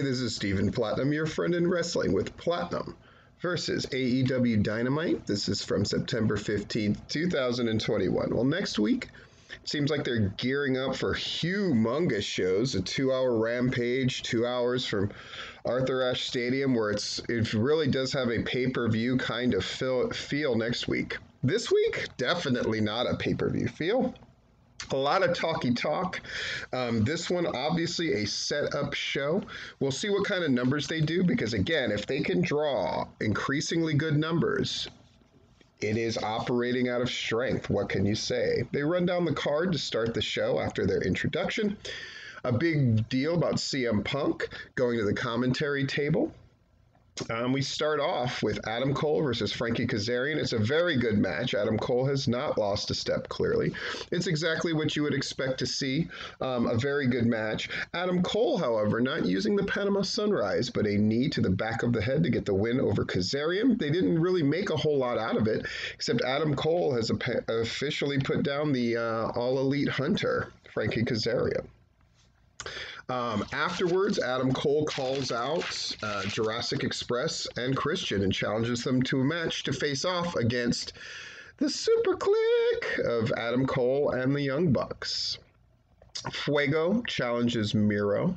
this is Stephen Platinum, your friend in wrestling with Platinum versus AEW Dynamite. This is from September 15th, 2021. Well, next week, it seems like they're gearing up for humongous shows, a 2-hour Rampage, 2 hours from Arthur Ashe Stadium, where it really does have a pay-per-view kind of feel next week. This week, definitely not a pay-per-view feel. A lot of talky talk. This one, obviously, a set-up show. We'll see what kind of numbers they do, because again, if they can draw increasingly good numbers, it is operating out of strength. What can you say? They run down the card to start the show after their introduction. A big deal about CM Punk going to the commentary table. We start off with Adam Cole versus Frankie Kazarian. It's a very good match. Adam Cole has not lost a step, clearly. It's exactly what you would expect to see. A very good match. Adam Cole, however, not using the Panama Sunrise, but a knee to the back of the head to get the win over Kazarian. They didn't really make a whole lot out of it, except Adam Cole has officially put down the All Elite Hunter, Frankie Kazarian. Afterwards, Adam Cole calls out Jurassic Express and Christian and challenges them to a match to face off against the Super Clique of Adam Cole and the Young Bucks. Fuego challenges Miro.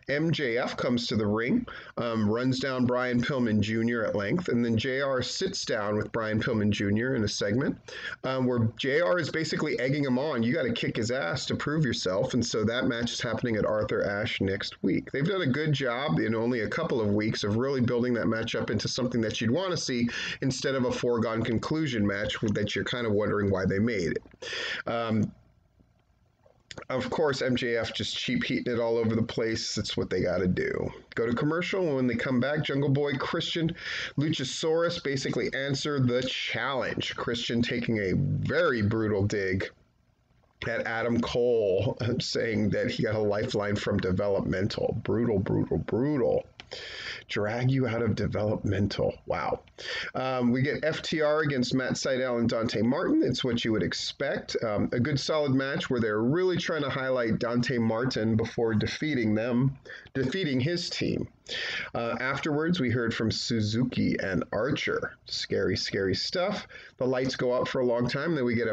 MJF comes to the ring, runs down Brian Pillman Jr. at length, and then JR sits down with Brian Pillman Jr. in a segment where JR is basically egging him on. You got to kick his ass to prove yourself, and so that match is happening at Arthur Ashe next week. They've done a good job in only a couple of weeks of really building that match up into something that you'd want to see instead of a foregone conclusion match that you're kind of wondering why they made it. Of course, MJF just cheap heating it all over the place. That's what they got to do. Go to commercial, and when they come back, Jungle Boy, Christian, Luchasaurus basically answer the challenge. Christian taking a very brutal dig at Adam Cole, saying that he got a lifeline from developmental. Brutal, brutal, brutal. Drag you out of developmental. Wow. We get FTR against Matt Sydal and Dante Martin. It's what you would expect. A good solid match where they're really trying to highlight Dante Martin before defeating his team. Afterwards, we heard from Suzuki and Archer. Scary, scary stuff. The lights go up for a long time. Then we get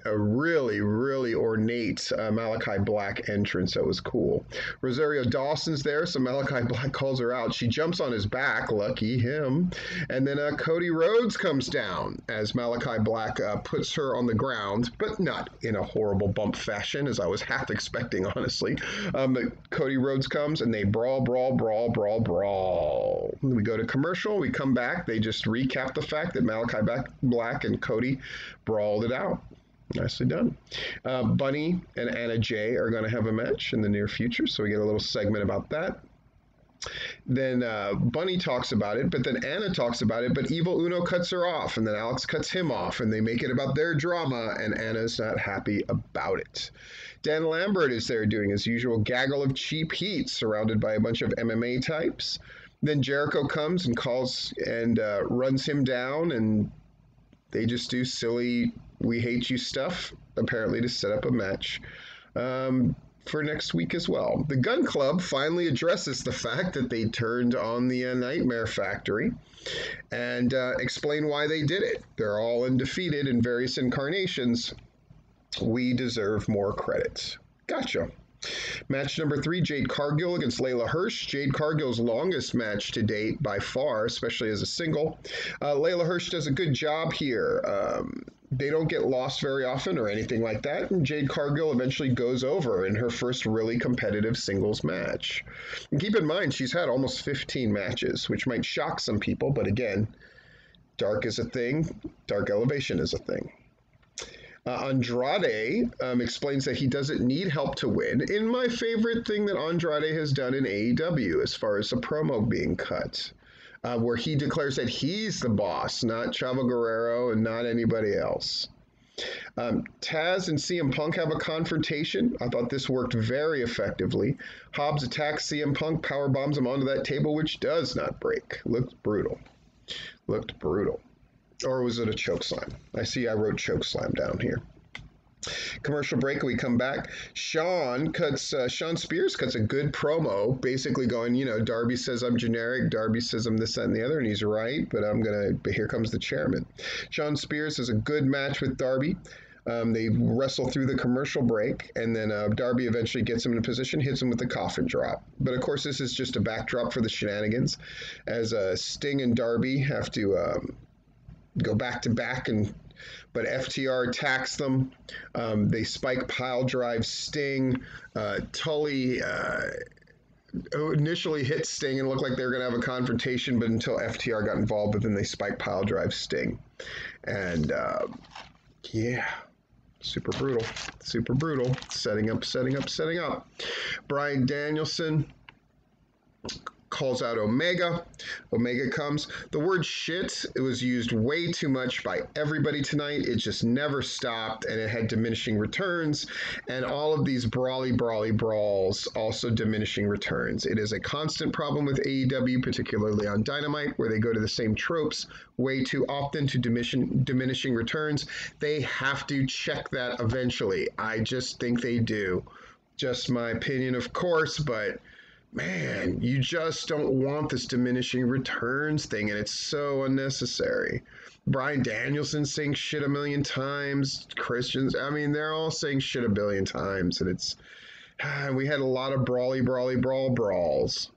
a really, really ornate Malachi Black entrance that was cool. Rosario Dawson's there, so Malachi Black calls her out. She jumps on his back, lucky him. And then Cody Rhodes comes down as Malachi Black puts her on the ground, but not in a horrible bump fashion, as I was half expecting, honestly. But Cody Rhodes comes, and they brawl. We go to commercial, we come back, they just recap the fact that Malachi Black and Cody brawled it out. Nicely done. Bunny and Anna Jay are going to have a match in the near future, so we get a little segment about that. Then Bunny talks about it, but then Anna talks about it, but Evil Uno cuts her off, and then Alex cuts him off, and they make it about their drama, and Anna's not happy about it. Dan Lambert is there doing his usual gaggle of cheap heat, surrounded by a bunch of MMA types. Then Jericho comes and calls and runs him down, and they just do silly "we hate you" stuff, apparently to set up a match for next week as well. The Gun Club finally addresses the fact that they turned on the Nightmare Factory and explain why they did it. They're all undefeated in various incarnations. We deserve more credit. Gotcha. Match number 3, Jade Cargill against Layla Hirsch. Jade Cargill's longest match to date by far, especially as a single. Layla Hirsch does a good job here. They don't get lost very often or anything like that, and Jade Cargill eventually goes over in her first really competitive singles match. And keep in mind, she's had almost 15 matches, which might shock some people, but again, dark is a thing, dark elevation is a thing. Andrade explains that he doesn't need help to win, in my favorite thing that Andrade has done in AEW as far as the promo being cut, where he declares that he's the boss, not Chavo Guerrero and not anybody else. Taz and CM Punk have a confrontation. I thought this worked very effectively. Hobbs attacks CM Punk, power bombs him onto that table, which does not break. Looked brutal. Or was it a chokeslam? I see I wrote chokeslam down here. Commercial break, we come back. Sean Spears cuts a good promo, basically going, Darby says I'm generic, Darby says I'm this, that, and the other, and he's right, but here comes the chairman. Sean Spears has a good match with Darby. They wrestle through the commercial break, and then Darby eventually gets him in a position, hits him with the coffin drop. But of course, this is just a backdrop for the shenanigans, as Sting and Darby have to go back to back, but FTR attacks them. They spike pile drive Sting. Tully initially hit Sting and looked like they were going to have a confrontation, but until FTR got involved, but then they spike pile drive Sting. And yeah. Super brutal. Setting up. Bryan Danielson calls out Omega. Omega comes. The word shit, it was used way too much by everybody tonight. It just never stopped, and it had diminishing returns. And all of these brawly brawls, also diminishing returns. It is a constant problem with AEW, particularly on Dynamite, where they go to the same tropes way too often to diminishing returns. They have to check that eventually. I just think they do. Just my opinion, of course, but man, you just don't want this diminishing returns thing, and it's so unnecessary. Bryan Danielson saying shit a million times. Christians, they're all saying shit a billion times, and we had a lot of brawls,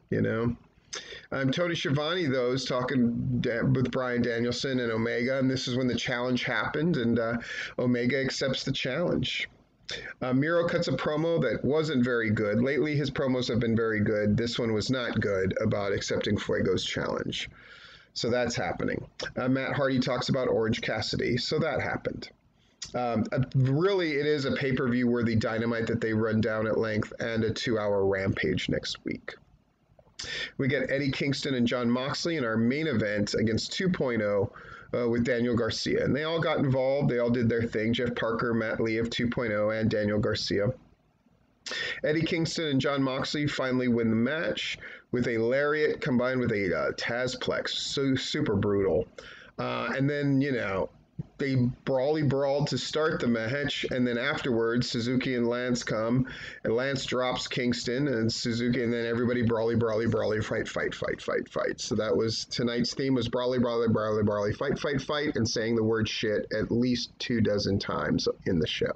Tony Schiavone, though, is talking with Bryan Danielson and Omega, and this is when the challenge happened, and Omega accepts the challenge. Miro cuts a promo that wasn't very good. Lately, his promos have been very good. This one was not good about accepting Fuego's challenge. So that's happening. Matt Hardy talks about Orange Cassidy. So that happened. Really, it is a pay-per-view worthy Dynamite that they run down at length, and a 2-hour Rampage next week. We get Eddie Kingston and Jon Moxley in our main event against 2.0 with Daniel Garcia. And they all got involved. They all did their thing. Jeff Parker, Matt Lee of 2.0, and Daniel Garcia. Eddie Kingston and Jon Moxley finally win the match with a lariat combined with a Tazplex. So super brutal. And then, they brawled to start the match, and then afterwards, Suzuki and Lance come, and Lance drops Kingston, and Suzuki, and then everybody brawly, fight. So that was tonight's theme, was brawly, fight, and saying the word shit at least 24 times in the show.